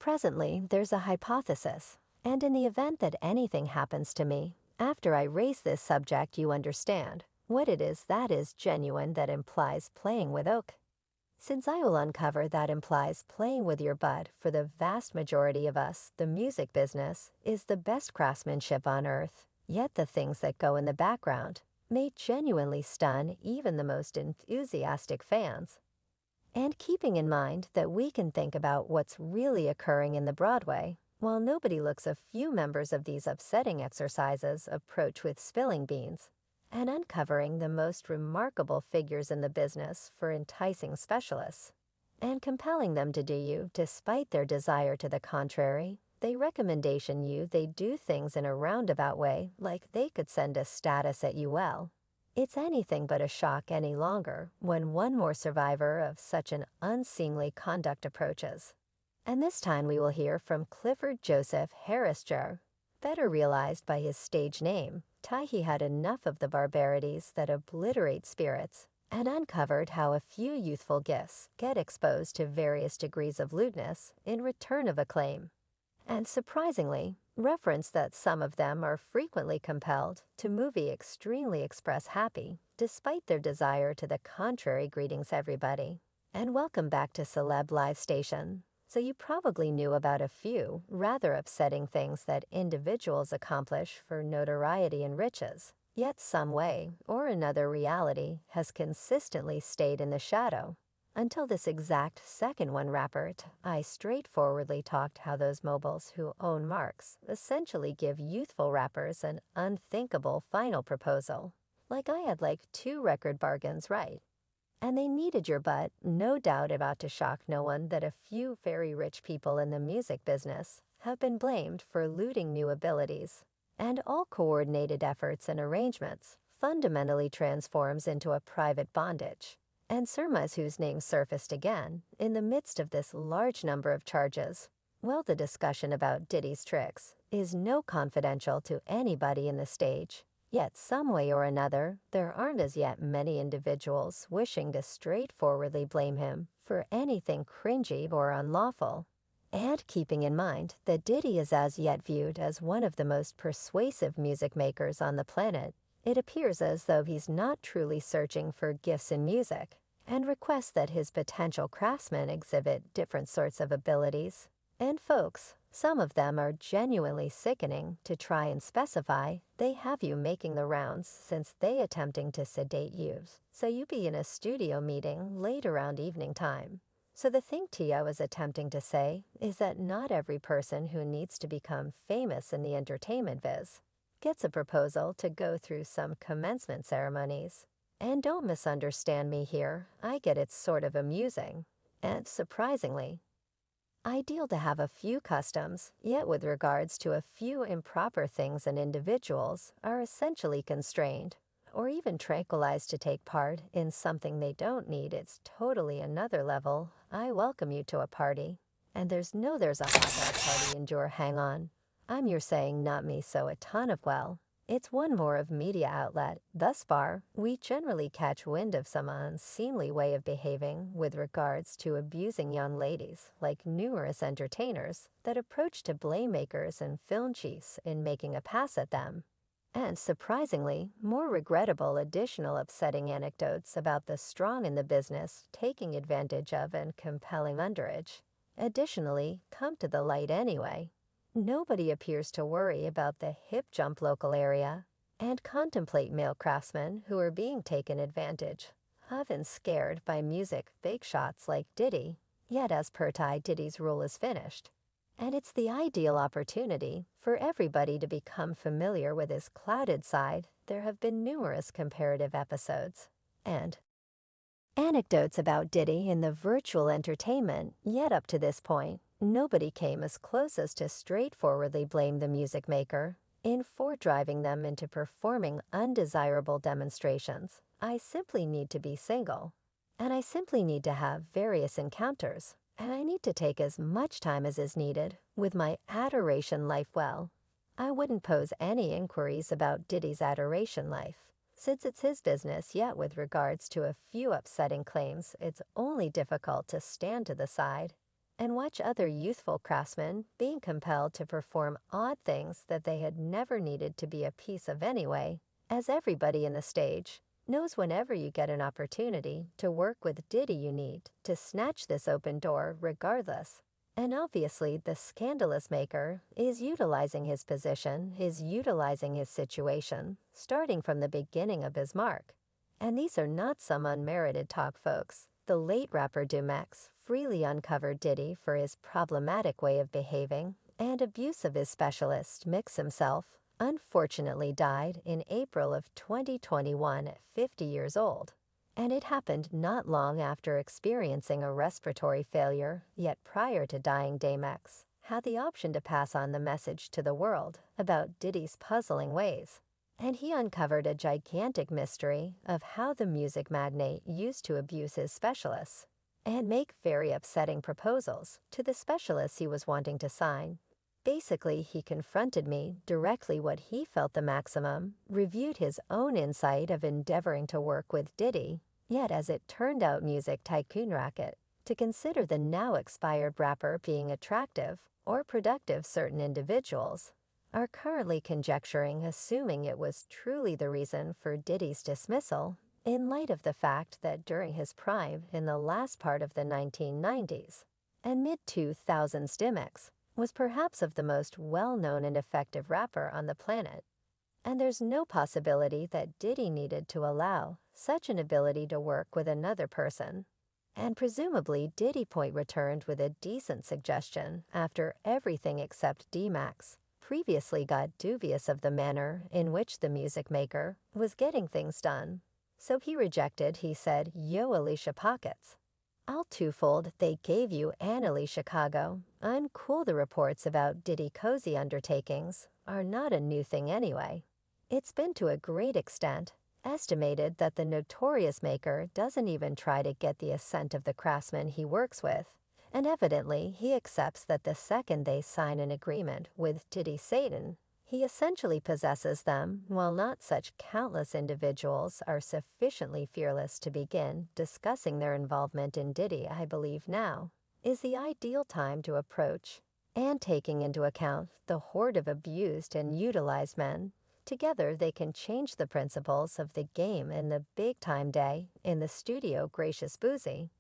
presently, there's a hypothesis, and in the event that anything happens to me, after I raise this subject, you understand what it is that is genuine that implies playing with oak. Since I will uncover that implies playing with your bud for the vast majority of us, the music business is the best craftsmanship on earth, yet the things that go in the background may genuinely stun even the most enthusiastic fans. And keeping in mind that we can think about what's really occurring in the Broadway, while nobody looks a few members of these upsetting exercises approach with spilling beans, and uncovering the most remarkable figures in the business for enticing specialists, and compelling them to do you despite their desire to the contrary, they recommendation you they do things in a roundabout way like they could send a status at you well. It's anything but a shock any longer when one more survivor of such an unseemly conduct approaches. And this time we will hear from Clifford Joseph Harrisger, better realized by his stage name. He had enough of the barbarities that obliterate spirits, and uncovered how a few youthful gifts get exposed to various degrees of lewdness in return of acclaim. And surprisingly, reference that some of them are frequently compelled to movie extremely express happy, despite their desire to the contrary. Greetings everybody, and welcome back to Celeb Live Station. So you probably knew about a few rather upsetting things that individuals accomplish for notoriety and riches, yet some way or another reality has consistently stayed in the shadow. Until this exact second one rapper, I straightforwardly talked how those mobiles who own marks essentially give youthful rappers an unthinkable final proposal. Like I had like 2 record bargains right. And they needed your butt, no doubt about to shock no one that a few very rich people in the music business have been blamed for looting new abilities. And all coordinated efforts and arrangements fundamentally transforms into a private bondage. And Surma's whose name surfaced again in the midst of this large number of charges. Well, the discussion about Diddy's tricks is no confidential to anybody in the stage. Yet some way or another, there aren't as yet many individuals wishing to straightforwardly blame him for anything cringy or unlawful. And keeping in mind that Diddy is as yet viewed as one of the most persuasive music makers on the planet, it appears as though he's not truly searching for gifts in music, and requests that his potential craftsmen exhibit different sorts of abilities. And folks, some of them are genuinely sickening to try and specify. They have you making the rounds since they attempting to sedate you, so you be in a studio meeting late around evening time. So the thing Tia was attempting to say is that not every person who needs to become famous in the entertainment biz gets a proposal to go through some commencement ceremonies. And don't misunderstand me here, I get it's sort of amusing, and surprisingly, ideal to have a few customs, yet with regards to a few improper things and individuals are essentially constrained, or even tranquilized to take part in something they don't need. It's totally another level. I welcome you to a party. And there's a hot dog party endure hang on. I'm your saying not me so a ton of well. It's one more of media outlet. Thus far, we generally catch wind of some unseemly way of behaving with regards to abusing young ladies, like numerous entertainers that approach to blame makers and film chiefs in making a pass at them. And surprisingly, more regrettable additional upsetting anecdotes about the strong in the business taking advantage of and compelling underage. Additionally, come to the light anyway. Nobody appears to worry about the hip jump local area and contemplate male craftsmen who are being taken advantage of and scared by music fake shots like Diddy. Yet as per Diddy's rule is finished. And it's the ideal opportunity for everybody to become familiar with his clouded side. There have been numerous comparative episodes and anecdotes about Diddy in the virtual entertainment, yet up to this point, nobody came as close as to straightforwardly blame the music maker in for driving them into performing undesirable demonstrations. I simply need to be single, and I simply need to have various encounters, and I need to take as much time as is needed with my adoration life well. I wouldn't pose any inquiries about Diddy's adoration life, since it's his business, yet with regards to a few upsetting claims, it's only difficult to stand to the side and watch other youthful craftsmen being compelled to perform odd things that they had never needed to be a piece of anyway, as everybody in the stage knows whenever you get an opportunity to work with Diddy you need to snatch this open door regardless. And obviously the scandalous maker is utilizing his position, is utilizing his situation, starting from the beginning of his mark. And these are not some unmerited talk, folks. The late rapper Dumex freely uncovered Diddy for his problematic way of behaving and abuse of his specialist, Mix himself, unfortunately died in April of 2021 at 50 years old. And it happened not long after experiencing a respiratory failure, yet prior to dying Damex had the option to pass on the message to the world about Diddy's puzzling ways. And he uncovered a gigantic mystery of how the music magnate used to abuse his specialists and make very upsetting proposals to the specialists he was wanting to sign. Basically, he confronted me directly what he felt the maximum, reviewed his own insight of endeavoring to work with Diddy, yet as it turned out music tycoon racket, to consider the now expired rapper being attractive or productive certain individuals, are currently conjecturing assuming it was truly the reason for Diddy's dismissal, in light of the fact that during his prime in the last part of the 1990s and mid-2000s Dimex was perhaps of the most well-known and effective rapper on the planet. And there's no possibility that Diddy needed to allow such an ability to work with another person. And presumably Diddy Point returned with a decent suggestion after everything except D-Max previously got dubious of the manner in which the music maker was getting things done. So he rejected, he said, "Yo, Alicia Pockets. I'll twofold, they gave you an Alicia Chicago. Uncool the reports about Diddy cozy undertakings are not a new thing anyway. It's been to a great extent estimated that the notorious maker doesn't even try to get the assent of the craftsmen he works with, and evidently he accepts that the second they sign an agreement with Diddy Satan, he essentially possesses them, while not such countless individuals are sufficiently fearless to begin discussing their involvement in Diddy. I believe now is the ideal time to approach, and taking into account the horde of abused and utilized men, together they can change the principles of the game in the big-time day in the studio. Gracious Boozy.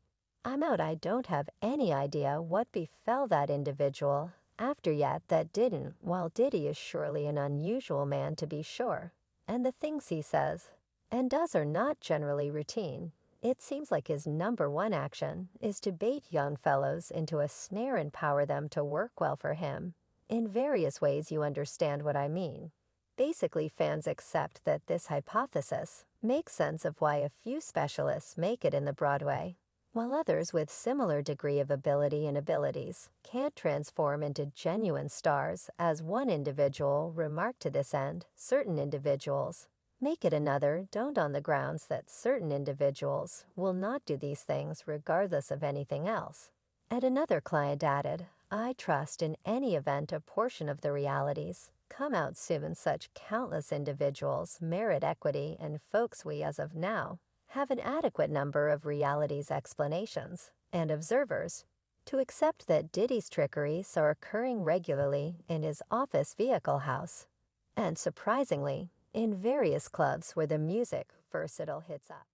I'm out. I don't have any idea what befell that individual after yet that didn't, while Diddy is surely an unusual man to be sure, and the things he says and does are not generally routine. It seems like his number one action is to bait young fellows into a snare and power them to work well for him. In various ways, you understand what I mean. Basically, fans accept that this hypothesis makes sense of why a few specialists make it in the Broadway, while others with similar degree of ability and abilities can't transform into genuine stars. As one individual remarked to this end, certain individuals make it, another don't, on the grounds that certain individuals will not do these things regardless of anything else. And another client added, I trust in any event a portion of the realities come out soon. Such countless individuals merit equity, and folks, we as of now have an adequate number of reality's explanations and observers to accept that Diddy's trickeries are occurring regularly in his office vehicle house, and surprisingly, in various clubs where the music versatile hits up.